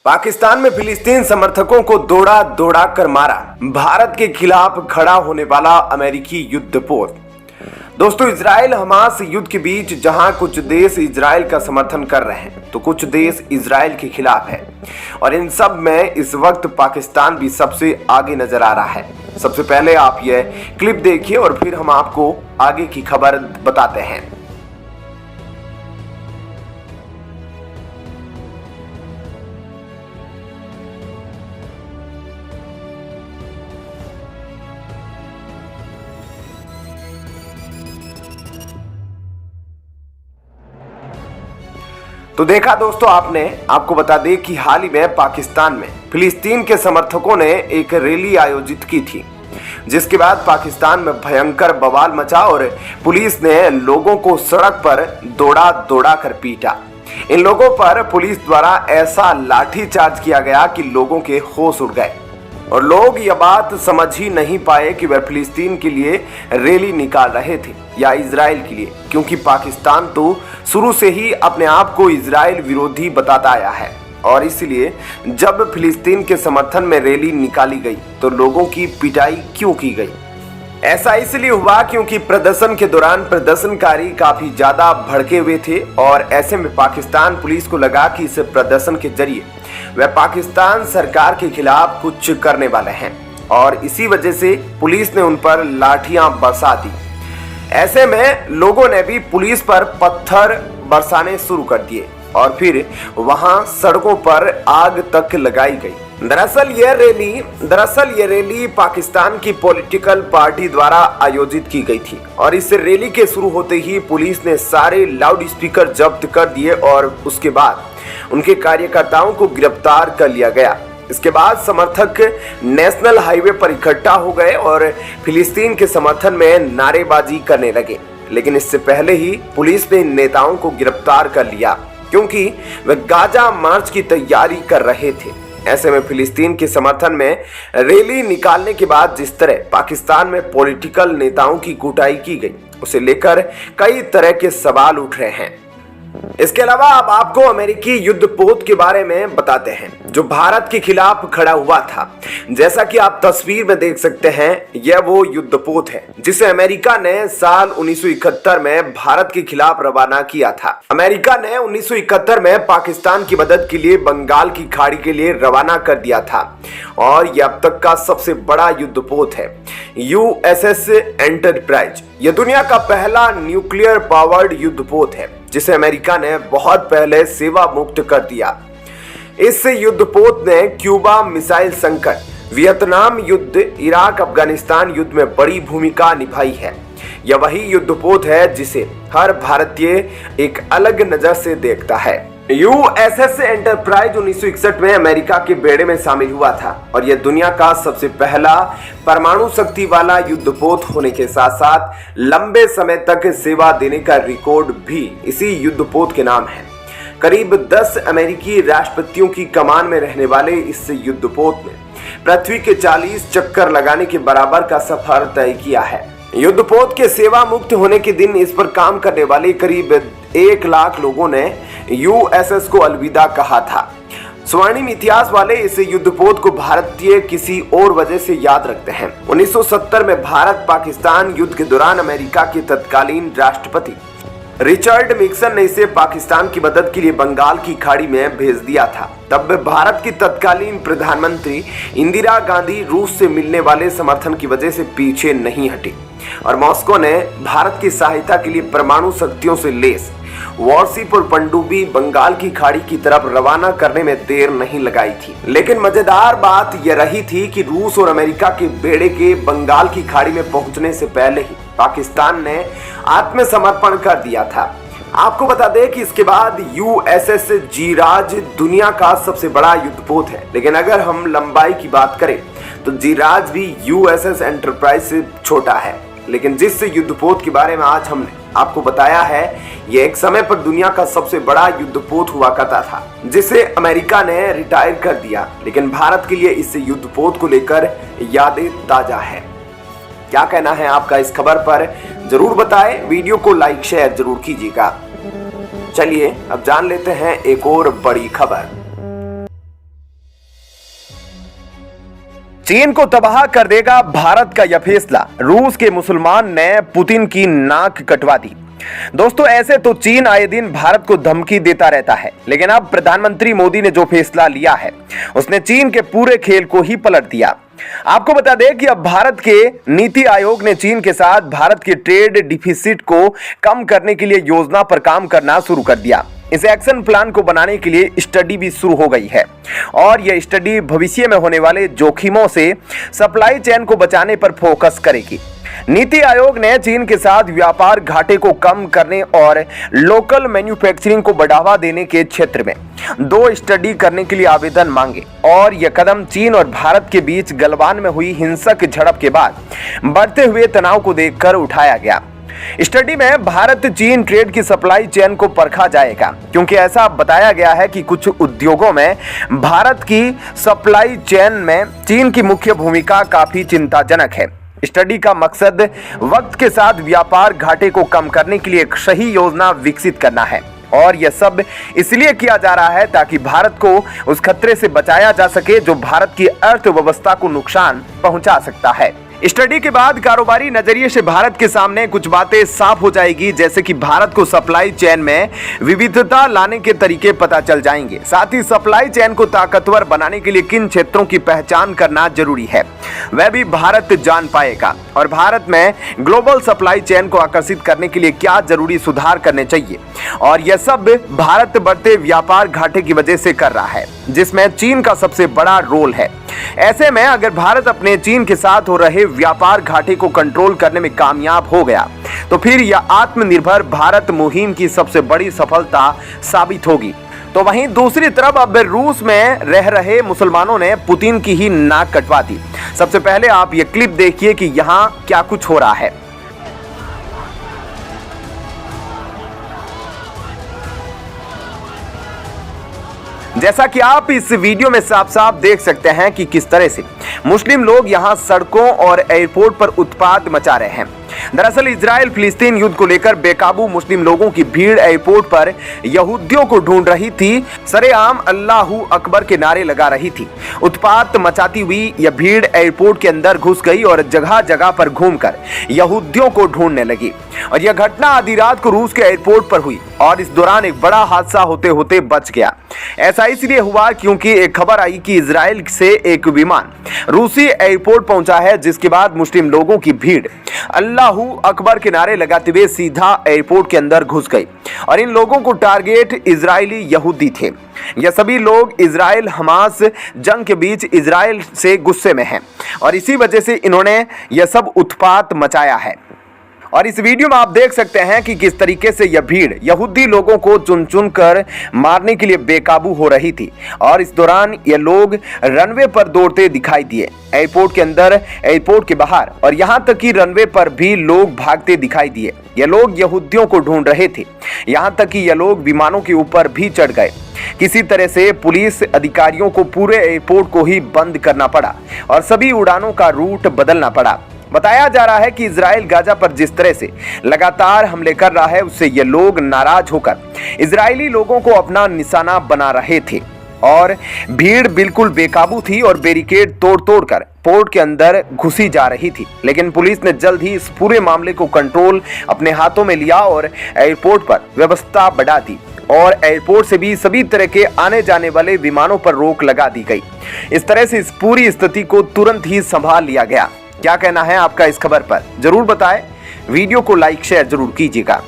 पाकिस्तान में फिलिस्तीन समर्थकों को दौड़ा दौड़ा कर मारा। भारत के खिलाफ खड़ा होने वाला अमेरिकी युद्धपोत। दोस्तों, इजराइल हमास युद्ध के बीच जहां कुछ देश इजराइल का समर्थन कर रहे हैं तो कुछ देश इजराइल के खिलाफ है, और इन सब में इस वक्त पाकिस्तान भी सबसे आगे नजर आ रहा है। सबसे पहले आप यह क्लिप देखिए और फिर हम आपको आगे की खबर बताते हैं। तो देखा दोस्तों आपने, आपको बता दें कि हाल ही में पाकिस्तान में फिलिस्तीन के समर्थकों ने एक रैली आयोजित की थी, जिसके बाद पाकिस्तान में भयंकर बवाल मचा और पुलिस ने लोगों को सड़क पर दौड़ा दौड़ा कर पीटा। इन लोगों पर पुलिस द्वारा ऐसा लाठीचार्ज किया गया कि लोगों के होश उड़ गए और लोग यह बात समझ ही नहीं पाए कि वह फिलिस्तीन के लिए रैली निकाल रहे थे या इजराइल के लिए, क्योंकि पाकिस्तान तो शुरू से ही अपने आप को इजराइल विरोधी बताता आया है। और इसलिए जब फिलिस्तीन के समर्थन में रैली निकाली गई तो लोगों की पिटाई क्यों की गई? ऐसा इसलिए हुआ क्योंकि प्रदर्शन के दौरान प्रदर्शनकारी काफी ज्यादा भड़के हुए थे और ऐसे में पाकिस्तान पुलिस को लगा कि इस प्रदर्शन के जरिए वह पाकिस्तान सरकार के खिलाफ कुछ करने वाले हैं, और इसी वजह से पुलिस ने उन पर लाठियां बरसा दी। ऐसे में लोगों ने भी पुलिस पर पत्थर बरसाने शुरू कर दिए और फिर वहां सड़कों पर आग तक लगाई गई। दरअसल ये रैली पाकिस्तान की पॉलिटिकल पार्टी द्वारा आयोजित की गई थी, और इस रैली के शुरू होते ही पुलिस ने सारे लाउड स्पीकर जब्त कर दिए और उसके बाद उनके कार्यकर्ताओं को गिरफ्तार कर लिया गया। इसके बाद समर्थक नेशनल हाईवे पर इकट्ठा हो गए और फिलिस्तीन के समर्थन में नारेबाजी करने लगे। लेकिन इससे पहले ही पुलिस ने इन नेताओं को गिरफ्तार कर लिया, क्योंकि वे गाजा मार्च की तैयारी कर रहे थे। ऐसे में फिलिस्तीन के समर्थन में रैली निकालने के बाद जिस तरह पाकिस्तान में पॉलिटिकल नेताओं की कुटाई की गई, उसे लेकर कई तरह के सवाल उठ रहे हैं। इसके अलावा अब आपको अमेरिकी युद्धपोत के बारे में बताते हैं, जो भारत के खिलाफ खड़ा हुआ था। जैसा कि आप तस्वीर में देख सकते हैं, यह वो युद्धपोत है जिसे अमेरिका ने साल 1971 में भारत के खिलाफ रवाना किया था। अमेरिका ने 1971 में पाकिस्तान की मदद के लिए बंगाल की खाड़ी के लिए रवाना कर दिया था, और यह अब तक का सबसे बड़ा युद्धपोत है। USS एंटरप्राइज यह दुनिया का पहला न्यूक्लियर पावर्ड युद्धपोत है, जिसे अमेरिका ने बहुत पहले सेवा मुक्त कर दिया। इस युद्धपोत ने क्यूबा मिसाइल संकट, वियतनाम युद्ध, इराक अफगानिस्तान युद्ध में बड़ी भूमिका निभाई है। यह वही युद्धपोत है जिसे हर भारतीय एक अलग नजर से देखता है। USS एंटरप्राइज 1961 में अमेरिका के बेड़े में शामिल हुआ था, और यह दुनिया का सबसे पहला परमाणु शक्ति वाला युद्धपोत होने के साथ साथ लंबे समय तक सेवा देने का रिकॉर्ड भी इसी युद्धपोत के नाम है। करीब 10 अमेरिकी राष्ट्रपतियों की कमान में रहने वाले इस युद्धपोत ने पृथ्वी के 40 चक्कर लगाने के बराबर का सफर तय किया है। युद्धपोत के सेवा मुक्त होने के दिन इस पर काम करने वाले करीब 1 लाख लोगों ने USS को अलविदा कहा था। स्वर्णिम इतिहास वाले इस युद्धपोत को भारतीय किसी और वजह से याद रखते हैं। 1970 में भारत पाकिस्तान युद्ध के दौरान अमेरिका के तत्कालीन राष्ट्रपति रिचर्ड निक्सन ने इसे पाकिस्तान की मदद के लिए बंगाल की खाड़ी में भेज दिया था। तब भारत की तत्कालीन प्रधानमंत्री इंदिरा गांधी रूस से मिलने वाले समर्थन की वजह से पीछे नहीं हटी, और मॉस्को ने भारत की सहायता के लिए परमाणु शक्तियों से लैस वॉरशिप और पनडुब्बी बंगाल की खाड़ी की तरफ रवाना करने में देर नहीं लगाई थी। लेकिन मजेदार बात यह रही थी कि रूस और अमेरिका के बेड़े के बंगाल की खाड़ी में पहुंचने से पहले ही पाकिस्तान ने आत्मसमर्पण कर दिया था। आपको बता दें कि इसके बाद USS जिराज दुनिया का सबसे बड़ा युद्धपोत है, लेकिन अगर हम लंबाई की बात करें तो जिराज भी USS एंटरप्राइज से छोटा है। लेकिन जिस युद्धपोत के बारे में आज हमने आपको बताया है, यह एक समय पर दुनिया का सबसे बड़ा युद्धपोत हुआ करता था, जिसे अमेरिका ने रिटायर कर दिया। लेकिन भारत के लिए इस युद्धपोत को लेकर यादें ताजा है। क्या कहना है आपका इस खबर पर, जरूर बताएं। वीडियो को लाइक शेयर जरूर कीजिएगा। चलिए अब जान लेते हैं एक और बड़ी खबर। चीन को तबाह कर देगा भारत का यह फैसला, रूस के मुसलमान ने पुतिन की नाक कटवा दी। दोस्तों, ऐसे तो चीन आए दिन भारत को धमकी देता रहता है, लेकिन अब प्रधानमंत्री मोदी ने जो फैसला लिया है उसने चीन के पूरे खेल को ही पलट दिया। आपको बता दें कि अब भारत के नीति आयोग ने चीन के साथ भारत के ट्रेड डिफिसिट को कम करने के लिए योजना पर काम करना शुरू कर दिया। इस एक्शन प्लान को बनाने के लिए स्टडी भी शुरू हो गई है और यह स्टडी भविष्य में होने वाले जोखिमों से सप्लाई चेन को बचाने पर फोकस करेगी। नीति आयोग ने चीन के साथ व्यापार घाटे को कम करने और लोकल मैन्युफैक्चरिंग को बढ़ावा देने के क्षेत्र में 2 स्टडी करने के लिए आवेदन मांगे और यह कदम चीन और भारत के बीच गलवान में हुई हिंसक झड़प के बाद बढ़ते हुए तनाव को देखकर उठाया गया। स्टडी में भारत चीन ट्रेड की सप्लाई चेन को परखा जाएगा, क्योंकि ऐसा बताया गया है कि कुछ उद्योगों में भारत की सप्लाई चेन में चीन की मुख्य भूमिका काफी चिंताजनक है। स्टडी का मकसद वक्त के साथ व्यापार घाटे को कम करने के लिए एक सही योजना विकसित करना है और यह सब इसलिए किया जा रहा है ताकि भारत को उस खतरे से बचाया जा सके जो भारत की अर्थव्यवस्था को नुकसान पहुंचा सकता है। स्टडी के बाद कारोबारी नजरिए से भारत के सामने कुछ बातें साफ हो जाएगी, जैसे कि भारत को सप्लाई चेन में विविधता लाने के तरीके पता चल जाएंगे। साथ ही सप्लाई चेन को ताकतवर बनाने के लिए किन क्षेत्रों की पहचान करना जरूरी है वह भी भारत जान पाएगा और भारत में ग्लोबल सप्लाई चेन को आकर्षित करने के लिए क्या जरूरी सुधार करने चाहिए। और यह सब भारत बढ़ते व्यापार घाटे की वजह से कर रहा है, जिसमें चीन का सबसे बड़ा रोल है। ऐसे में अगर भारत अपने चीन के साथ हो रहे व्यापार घाटे को कंट्रोल करने में कामयाब हो गया तो फिर यह आत्मनिर्भर भारत मुहिम की सबसे बड़ी सफलता साबित होगी। तो वहीं दूसरी तरफ अब रूस में रह रहे मुसलमानों ने पुतिन की ही नाक कटवा दी। सबसे पहले आप ये क्लिप देखिए कि यहाँ क्या कुछ हो रहा है। जैसा कि आप इस वीडियो में साफ साफ देख सकते हैं कि किस तरह से मुस्लिम लोग यहां सड़कों और एयरपोर्ट पर उत्पात मचा रहे हैं। दरअसल इजराइल फिलिस्तीन युद्ध को लेकर बेकाबू मुस्लिम लोगों की भीड़ एयरपोर्ट पर यहूदियों को ढूंढ रही थी, सरेआम अल्लाहू अकबर के नारे लगा रही थी। उत्पात मचाती हुई यह भीड़ एयरपोर्ट के अंदर घुस गई और जगह जगह पर घूमकर यहूदियों को ढूंढने लगी और यह घटना आधी रात को रूस के एयरपोर्ट पर हुई और इस दौरान एक बड़ा हादसा होते होते बच गया। ऐसा इसलिए हुआ क्योंकि एक खबर आई कि इजराइल से एक विमान रूसी एयरपोर्ट पहुंचा है, जिसके बाद मुस्लिम लोगों की भीड़ अल्लाहू अकबर के नारे लगाते हुए सीधा एयरपोर्ट के अंदर घुस गई और इन लोगों को टारगेट इजरायली यहूदी थे। यह सभी लोग इजराइल हमास जंग के बीच इजराइल से गुस्से में हैं और इसी वजह से इन्होंने यह सब उत्पात मचाया है। और इस वीडियो में आप देख सकते हैं कि किस तरीके से यह भीड़ यहूदी लोगों को चुन चुन कर मारने के लिए बेकाबू हो रही थी और इस दौरान ये लोग रनवे पर दौड़ते दिखाई दिए, एयरपोर्ट के अंदर, एयरपोर्ट के बाहर और यहाँ तक कि रनवे पर भी लोग भागते दिखाई दिए। ये लोग यहूदियों को ढूंढ रहे थे, यहाँ तक कि ये लोग विमानों के ऊपर भी चढ़ गए। किसी तरह से पुलिस अधिकारियों को पूरे एयरपोर्ट को ही बंद करना पड़ा और सभी उड़ानों का रूट बदलना पड़ा। बताया जा रहा है कि इजराइल गाजा पर जिस तरह से लगातार हमले कर रहा है उससे ये लोग नाराज होकर इजरायली लोगों को अपना निशाना बना रहे थे और भीड़ बिल्कुल बेकाबू थी और बैरिकेड तोड़ तोड़ कर पोर्ट के अंदर घुसी जा रही थी। लेकिन पुलिस ने जल्द ही इस पूरे मामले को कंट्रोल अपने हाथों में लिया और एयरपोर्ट पर व्यवस्था बढ़ा दी और एयरपोर्ट से भी सभी तरह के आने जाने वाले विमानों पर रोक लगा दी गई। इस तरह से इस पूरी स्थिति को तुरंत ही संभाल लिया गया। क्या कहना है आपका इस खबर पर जरूर बताएं। वीडियो को लाइक शेयर जरूर कीजिएगा।